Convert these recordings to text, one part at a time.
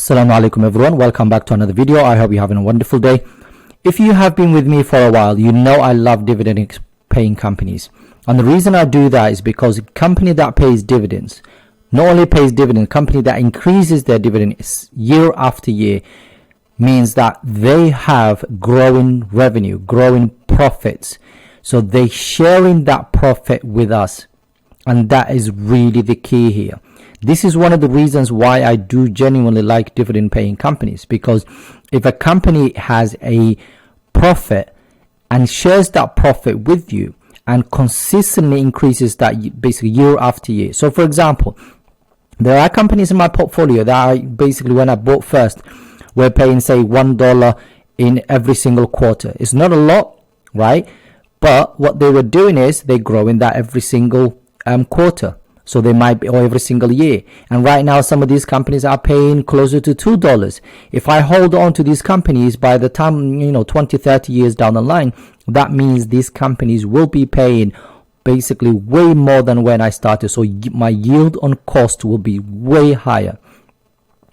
Assalamu Alaikum everyone, welcome back to another video. I hope you're having a wonderful day. If you have been with me for a while, you know I love dividend paying companies. And the reason I do that is because a company that pays dividends, not only pays dividend, company that increases their dividend year after year, means that they have growing revenue, growing profits. So they sharing that profit with us. And that is really the key here. This is one of the reasons why I do genuinely like dividend paying companies, because if a company has a profit and shares that profit with you and consistently increases that basically year after year. So for example, there are companies in my portfolio that I basically, when I bought first, were paying say $1 in every single quarter. It's not a lot, right? But what they were doing is they growing that every single quarter. So they might be, or every single year. And right now, some of these companies are paying closer to $2. If I hold on to these companies, by the time, 20, 30 years down the line, that means these companies will be paying basically way more than when I started. So my yield on cost will be way higher.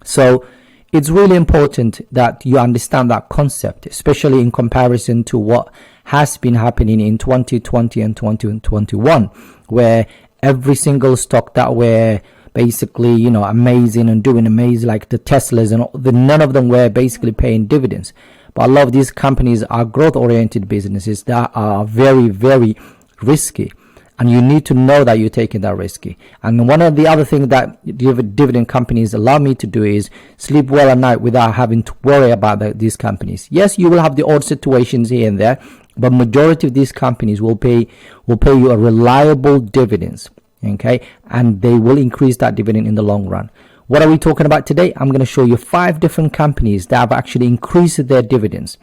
So it's really important that you understand that concept, especially in comparison to what has been happening in 2020 and 2021, where every single stock that were basically, amazing and doing amazing, like the Teslas and none of them were basically paying dividends. But a lot of these companies are growth-oriented businesses that are very, very risky. And you need to know that you're taking that risky. And one of the other things that dividend companies allow me to do is sleep well at night without having to worry about these companies. Yes, you will have the odd situations here and there, but majority of these companies will pay you a reliable dividends, okay? And they will increase that dividend in the long run. What are we talking about today? I'm going to show you 5 different companies that have actually increased their dividends.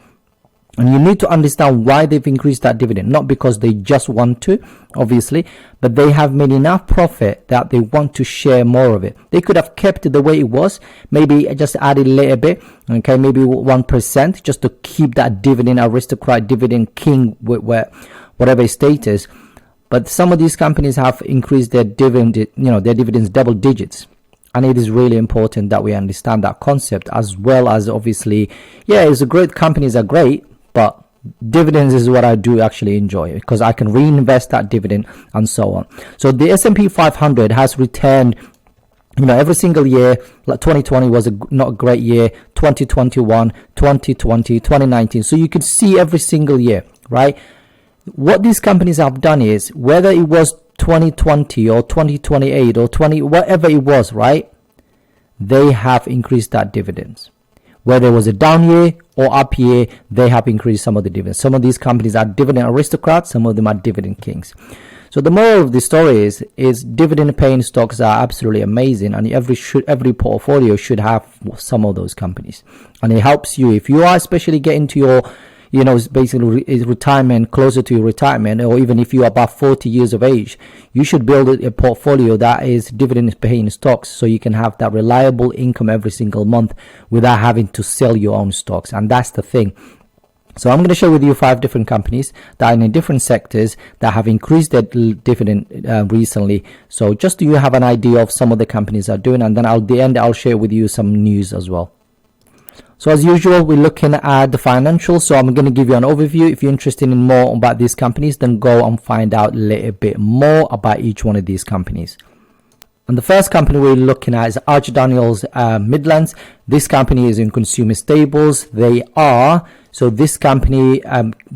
And you need to understand why they've increased that dividend, not because they just want to, obviously, but they have made enough profit that they want to share more of it. They could have kept it the way it was, maybe just added a little bit, okay, maybe 1%, just to keep that dividend aristocrat, dividend king, whatever status. But some of these companies have increased their dividend, their dividends double digits. And it is really important that we understand that concept, as well as obviously, it's a great, companies are great, but dividends is what I do actually enjoy, because I can reinvest that dividend and so on. So the S&P 500 has returned, every single year. Like 2020 was not a great year, 2021, 2020, 2019. So you could see every single year, right? What these companies have done is, whether it was 2020 or 2028 or 20, whatever it was, right? They have increased that dividends. Whether it was a down year or up year, they have increased some of the dividends. Some of these companies are dividend aristocrats, some of them are dividend kings. So the moral of the story is dividend paying stocks are absolutely amazing, and every portfolio should have some of those companies. And it helps you if you are especially getting to your basically retirement, closer to your retirement, or even if you are about 40 years of age, you should build a portfolio that is dividend paying stocks, so you can have that reliable income every single month without having to sell your own stocks. And that's the thing. So I'm going to share with you 5 different companies that are in different sectors that have increased their dividend recently. So just so you have an idea of some of the companies are doing, and then at the end I'll share with you some news as well. So as usual, we're looking at the financials. So I'm going to give you an overview. If you're interested in more about these companies, then go and find out a little bit more about each one of these companies. And the first company we're looking at is Arch Daniels Midlands. This company is in consumer staples. So this company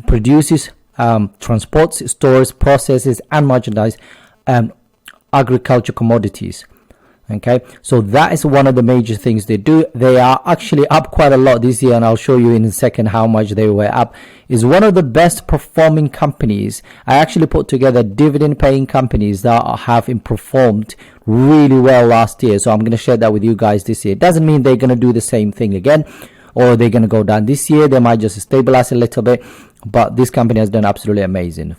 produces, transports, stores, processes, and merchandise agriculture commodities. Okay, so that is one of the major things they do. They are actually up quite a lot this year, and I'll show you in a second how much they were up. Is one of the best performing companies. I actually put together dividend paying companies that have performed really well last year, so I'm going to share that with you guys this year. It doesn't mean they're going to do the same thing again, or they're going to go down this year. They might just stabilize a little bit, but this company has done absolutely amazing.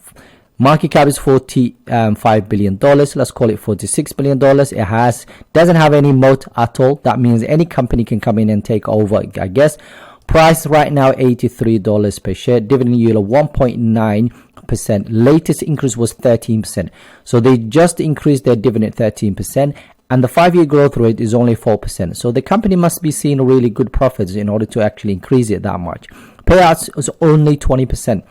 Market cap is $45 billion. Let's call it $46 billion. It doesn't have any moat at all. That means any company can come in and take over, I guess. Price right now $83 per share. Dividend yield of 1.9%. Latest increase was 13%. So they just increased their dividend 13%. and the 5-year growth rate is only 4%. So the company must be seeing really good profits in order to actually increase it that much. Payouts is only 20%.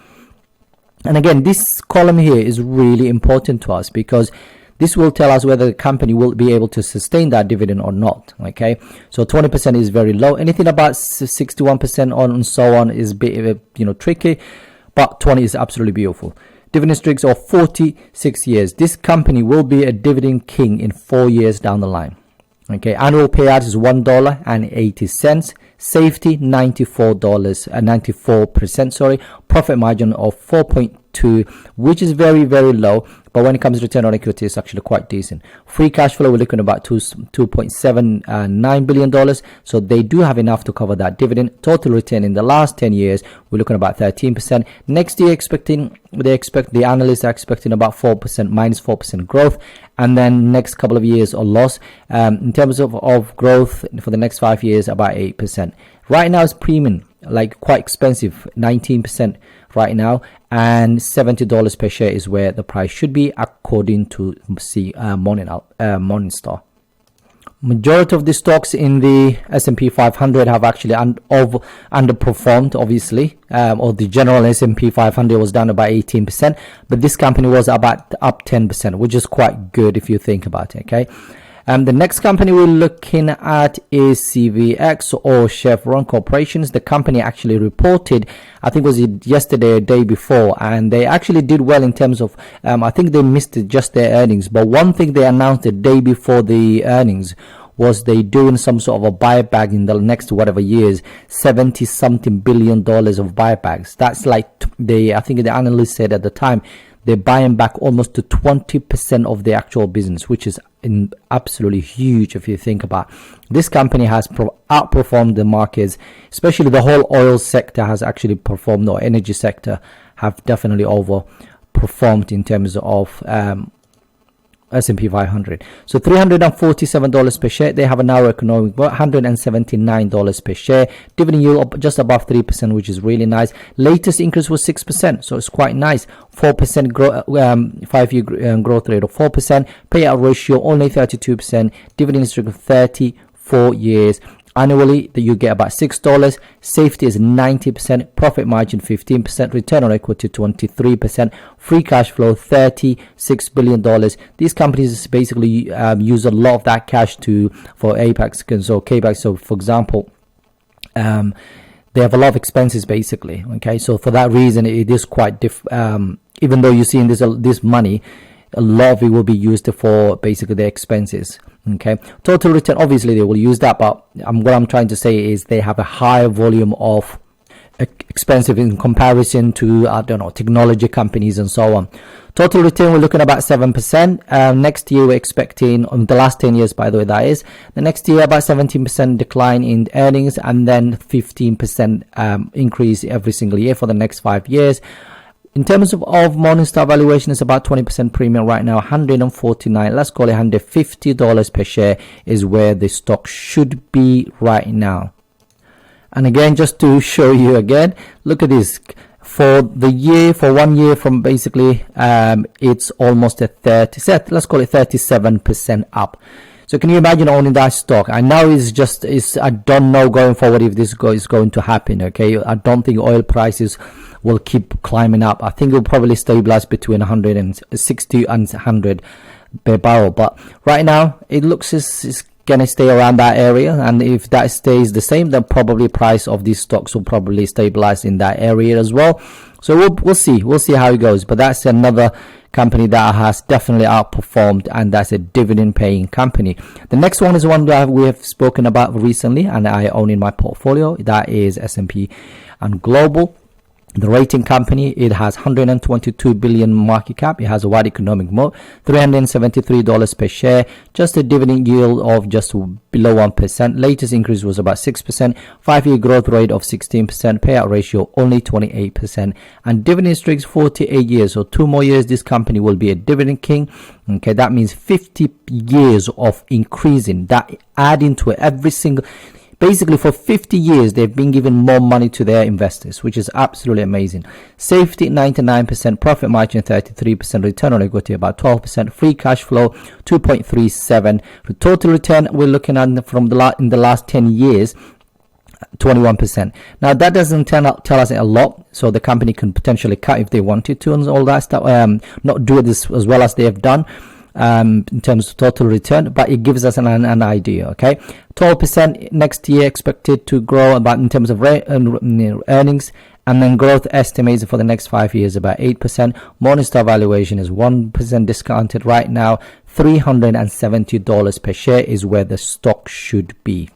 And again, this column here is really important to us because this will tell us whether the company will be able to sustain that dividend or not. Okay, so 20% is very low. Anything about 61% on and so on is bit, tricky, but 20 is absolutely beautiful. Dividend streaks of 46 years. This company will be a dividend king in 4 years down the line. Okay, annual payout is $1.80. Safety $94%. Sorry, profit margin of 4.2, which is very, very low. But when it comes to return on equity, it's actually quite decent. Free cash flow, we're looking at about $2.79 billion. So they do have enough to cover that dividend. Total return in the last 10 years, we're looking at about 13%. Next year, the analysts are expecting about 4%, minus 4% growth. And then next couple of years a loss. In terms of growth for the next 5 years, about 8%. Right now, it's premium, like quite expensive, 19% right now, and $70 per share is where the price should be according to Morningstar. Majority of the stocks in the S&P 500 have actually underperformed, obviously, or the general S&P 500 was down about 18%, but this company was about up 10%, which is quite good if you think about it. Okay. The next company we're looking at is CVX or Chevron Corporations. The company actually reported, I think it was yesterday or day before, and they actually did well in terms of, I think they missed just their earnings. But one thing they announced the day before the earnings was they doing some sort of a buyback in the next whatever years, 70 something billion dollars of buybacks. That's like I think the analyst said at the time, they're buying back almost to 20% of the actual business, which is absolutely huge if you think about. This company has outperformed the markets, especially the whole oil sector has actually performed, or energy sector have definitely overperformed in terms of S&P 500. So $347 per share. They have a narrow economic, $179 per share. Dividend yield just above 3%, which is really nice. Latest increase was 6%, so it's quite nice. 4% 5-year growth rate of 4%. Payout ratio only 32%. Dividend streak of 34 years. Annually, you get about $6. Safety is 90%. Profit margin 15%. Return on equity 23%. Free cash flow $36 billion. These companies basically use a lot of that cash for APAC. So KPAC. So for example, they have a lot of expenses basically. Okay, so for that reason, it is quite even though you're seeing this money, a lot of it will be used for basically their expenses. Okay, total return, obviously they will use that, but what I'm trying to say is they have a higher volume of expensive in comparison to technology companies and so on. Total return, we're looking at about 7%. Next year we're expecting, the last 10 years by the way, that is the next year about 17% decline in earnings, and then 15% increase every single year for the next 5 years. In terms of Morningstar valuation, is about 20% premium right now, $149, let's call it $150 per share is where the stock should be right now. And again, just to show you again, look at this. For 1 year from basically, it's almost a let's call it 37% up. So can you imagine owning that stock? I know I don't know going forward if this is going to happen. Okay, I don't think oil prices will keep climbing up. I think it will probably stabilize between 160 and 100 per barrel. But right now, it looks it's gonna stay around that area, and if that stays the same, then probably price of these stocks will probably stabilize in that area as well. So we'll see how it goes. But that's another company that has definitely outperformed, and that's a dividend paying company. The next one is one that we have spoken about recently and I own in my portfolio. That is S&P and Global. The rating company, it has 122 billion market cap. It has a wide economic moat, $373 per share, just a dividend yield of just below 1%. Latest increase was about 6%, 5-year growth rate of 16%, payout ratio only 28%, and dividend streaks 48 years. So 2 more years, this company will be a dividend king. Okay, that means 50 years of increasing, that adding to every single. Basically, for 50 years, they've been giving more money to their investors, which is absolutely amazing. Safety, 99%, profit margin, 33%, return on equity, about 12%, free cash flow, 2.37. The total return we're looking at in the last 10 years, 21%. Now that doesn't tell us a lot, so the company can potentially cut if they wanted to and all that stuff, not do this as well as they have done in terms of total return, but it gives us an idea. Okay, 12% next year expected to grow about in terms of earnings, and then growth estimates for the next 5 years about 8%. Morningstar valuation is 1% discounted right now. $370 per share is where the stock should be.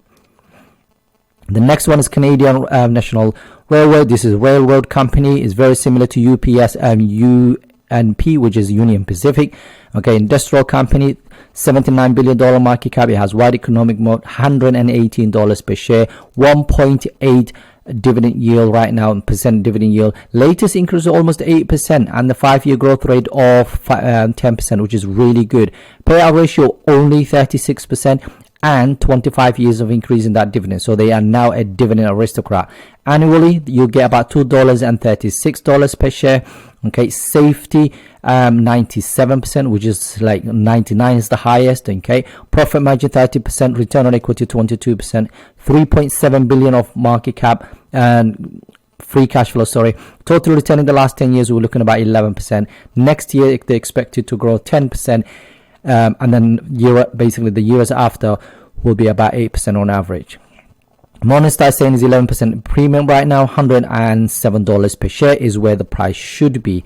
The next one is Canadian National Railway. This is a railroad company. It's very similar to UPS and UNP, which is Union Pacific. Okay, industrial company, $79 billion market cap. It has wide economic moat, $118 per share, 1.8 dividend yield right now, percent dividend yield. Latest increase almost 8%, and the 5-year growth rate of 10%, which is really good. Payout ratio only 36%. And 25 years of increase in that dividend, so they are now a dividend aristocrat. Annually you get about $2.36 per share. Okay, safety 97%, which is like 99 is the highest. Okay, profit margin 30%, return on equity 22%, 3.7 billion of market cap, and free cash flow, total return in the last 10 years we're looking about 11%. Next year they expect it to grow 10%. And then the years after will be about 8% on average. Morningstar saying is 11% premium right now, $107 per share is where the price should be.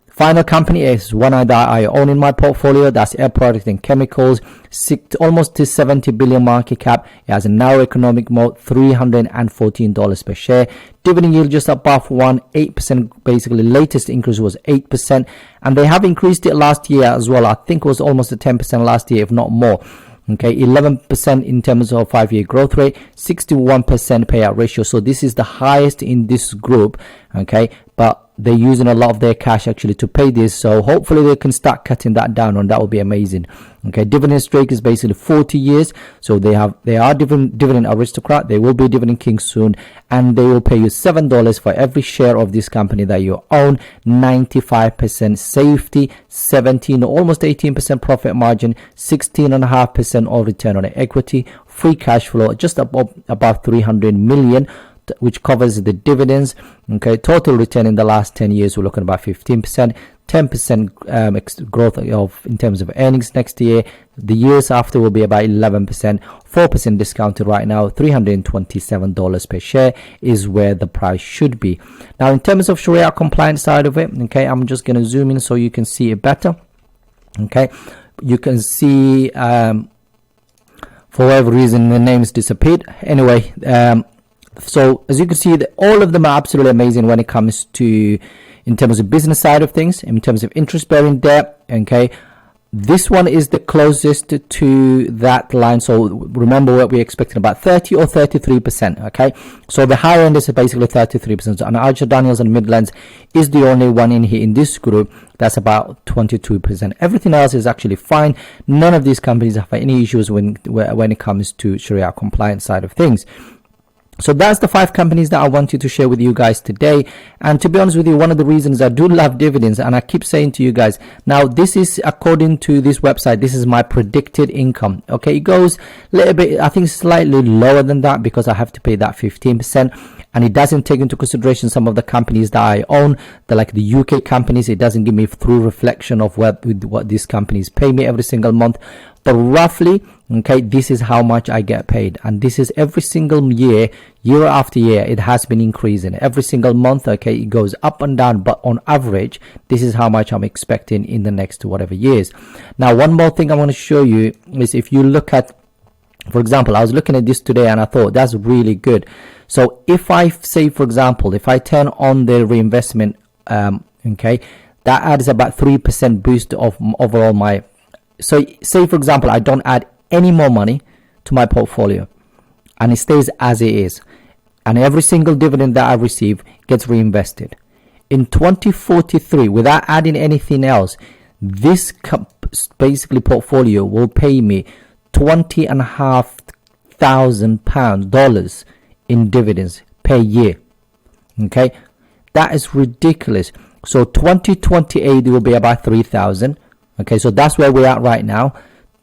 Final company is one that I own in my portfolio. That's Air Products and Chemicals, almost to 70 billion market cap. It has a narrow economic moat, $314 per share. Dividend yield just above 8%. Basically, latest increase was 8%, and they have increased it last year as well. I think it was almost a 10% last year, if not more. Okay, 11% in terms of 5-year growth rate, 61% payout ratio. So this is the highest in this group. Okay, but they're using a lot of their cash actually to pay this, so hopefully they can start cutting that down, and that will be amazing. Okay, dividend streak is basically 40 years, so they are dividend aristocrat. They will be dividend king soon, and they will pay you $7 for every share of this company that you own. 95% safety, 17 almost 18% profit margin, 16.5% of return on equity, free cash flow just above 300 million, which covers the dividends. Okay, total return in the last 10 years we're looking at about 15%, 10% growth in terms of earnings next year. The years after will be about 11%, 4% discounted right now. $327 per share is where the price should be. Now in terms of Sharia compliance side of it, okay, I'm just going to zoom in so you can see it better. Okay, you can see for whatever reason the names disappeared. Anyway, so as you can see, all of them are absolutely amazing when it comes to in terms of business side of things, in terms of interest bearing debt. Okay, this one is the closest to that line. So remember what we're expecting, about 30 or 33%. Okay, so the higher end is basically 33%, and Archer Daniels and Midlands is the only one in here in this group that's about 22%. Everything else is actually fine. None of these companies have any issues when it comes to Sharia compliance side of things. So that's the 5 companies that I wanted to share with you guys today. And to be honest with you, one of the reasons I do love dividends, and I keep saying to you guys, now this is according to this website, this is my predicted income. Okay, it goes a little bit, I think slightly lower than that, because I have to pay that 15%. And it doesn't take into consideration some of the companies that I own, like the UK companies. It doesn't give me through reflection of what these companies pay me every single month. But roughly, okay, this is how much I get paid, and this is every single year after year. It has been increasing every single month. Okay, it goes up and down, but on average this is how much I'm expecting in the next whatever years. Now one more thing I want to show you is, if you look at, for example, I was looking at this today and I thought that's really good. So if I say, for example, if I turn on the reinvestment, okay, that adds about 3% boost of overall my. So say for example I don't add any more money to my portfolio and it stays as it is, and every single dividend that I receive gets reinvested. In 2043, without adding anything else, this basically portfolio will pay me 20.5 $3,000 in dividends per year. Okay, that is ridiculous. So 2028 it will be about 3,000. Okay, so that's where we're at right now.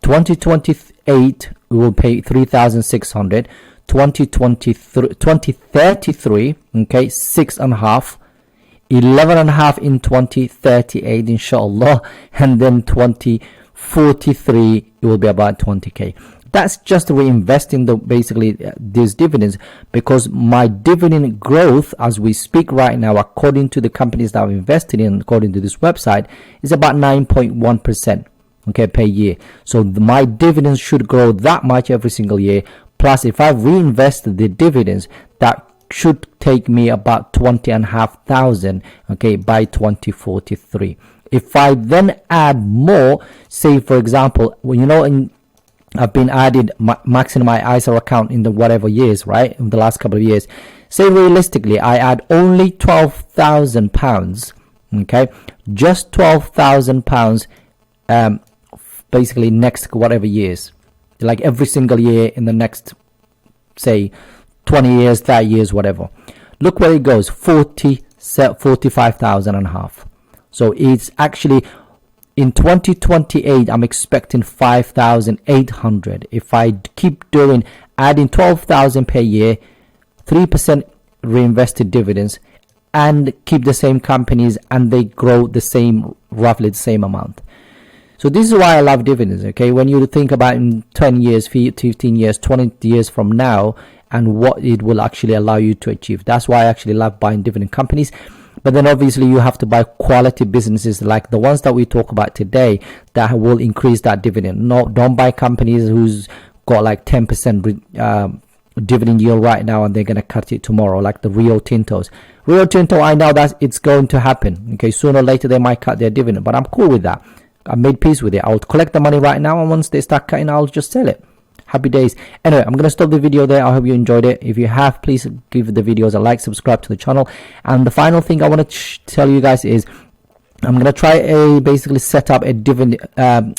2028 we will pay 3,600. 2033, okay, 6.5, 11.5 in 2038, inshallah, and then 2043 it will be about 20k. That's just reinvesting basically these dividends, because my dividend growth as we speak right now, according to the companies that I've invested in, according to this website, is about 9.1%, okay, per year. So my dividends should grow that much every single year. Plus, if I reinvest the dividends, that should take me about 20,500, okay, by 2043. If I then add more, say for example, well, you know, I've been added maxing my ISA account in the whatever years, right, in the last couple of years. Say realistically, I add only £12,000, okay, just £12,000, basically next whatever years, like every single year in the next, say, 20 years, 30 years, whatever. Look where it goes, 45,500. So it's actually, in 2028, I'm expecting 5,800. If I keep doing, adding 12,000 per year, 3% reinvested dividends, and keep the same companies, and they grow the same, roughly the same amount. So this is why I love dividends, okay? When you think about in 10 years, 15 years, 20 years from now, and what it will actually allow you to achieve. That's why I actually love buying dividend companies. But then obviously you have to buy quality businesses like the ones that we talk about today that will increase that dividend. No, don't buy companies who's got like 10% dividend yield right now and they're going to cut it tomorrow, like the Rio Tintos. Rio Tinto, I know that it's going to happen. Okay, sooner or later they might cut their dividend, but I'm cool with that. I made peace with it. I'll collect the money right now, and once they start cutting, I'll just sell it. Happy days. Anyway, I'm going to stop the video there. I hope you enjoyed it. If you have, please give the videos a like, subscribe to the channel. And the final thing I want to tell you guys is I'm going to try basically set up a halal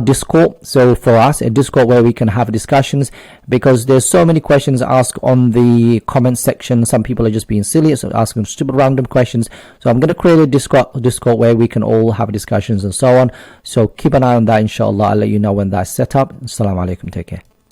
Discord. So for us, a Discord where we can have discussions, because there's so many questions asked on the comment section. Some people are just being silly, so asking stupid random questions. So I'm going to create a Discord where we can all have discussions and so on. So keep an eye on that, inshallah. I'll let you know when that's set up. Assalamu Alaikum. Take care.